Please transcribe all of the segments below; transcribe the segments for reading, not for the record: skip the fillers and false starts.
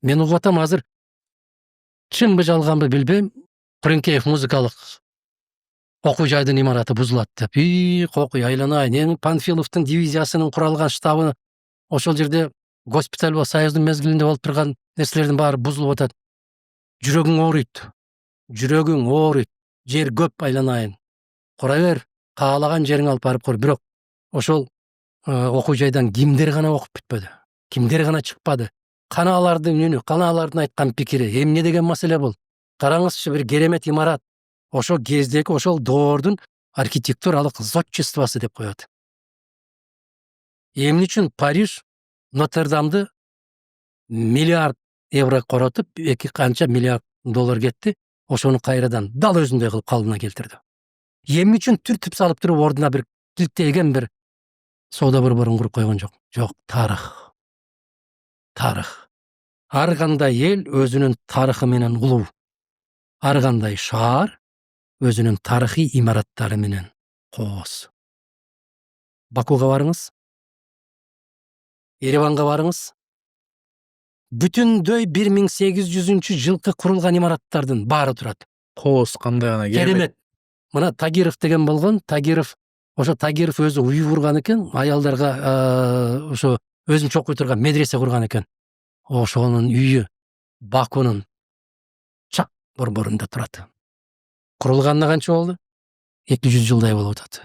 Мен угуп атам азыр чынбы жалганбы билбейм. Куренкеев музыкалык окуу жайдын имараты бузулат деп. Кокуй айланайын. Эми Панфиловдун дивизиясынын куралган штабы ошол жерде госпиталь ба Союздун мезгилинде болуп турган нерселердин баары бузулуп атат. Жүрөгүң ооруйт. Жүрөгүң ооруйт. Жер көп айланайын. Кура бер, каалаган жериңе алып барып кур. Бирок ошол окуу жайдан кимдер гана окуп бүтпөдү. Кимдер гана чыкпады. Канаалардын үнү, канаалардын айткан пикири. Эмне деген маселе бул? Караңызчы, бир керемет имарат. Ошол кездеги ошол доордун архитектуралык зодчествосы деп коет. Эмне үчүн Париж Нотр-Дамды миллиард евро коротуп, эки канча миллиард доллар кетти. Ошону кайрадан дал өзүндөй кылып калыбына келтирди. Эмне үчүн түртүп салып туруп ордуна бир килттеген бир соода борборун куруп койгон жок. Жок, тарых. Тарых. Ар кандай эл өзүнүн тарыхы менен улуу. Ар кандай шаар өзүнүн тарыхый имараттары менен кооз. Бакуга барыңыз. Ереванга барыңыз. Бүтүндөй 1800-жылкы курулган имараттардын баары турат. Кооз кандай гана Керемет. Мына Тагиров деген болгон. Тагиров өзү үй курган экен, аялдарга ошо өзүнчө окуй турган медресе курган экен. Ошонун үйү Бакунун чак борборунда турат. Курулганына канча болду? 200 жылдай болуп атат.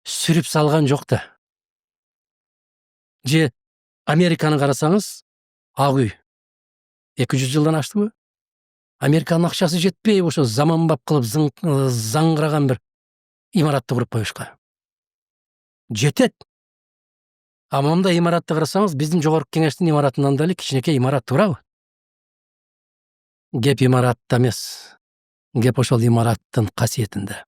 Сүрүп салган жок да. Же Американы карасаңыз, ак үй 200 жылдан аштыбы? Американын акчасы жетпей, ошо заманбап кылып заңгыраган бир имаратты куруп коюшка. Жетет. А монда имаратты карасаңыз, биздин жогорку кеңештин имаратынан да эле кичинекей имарат турабы? Кеп имаратта эмес. Кеп ошол имараттын касиетинде.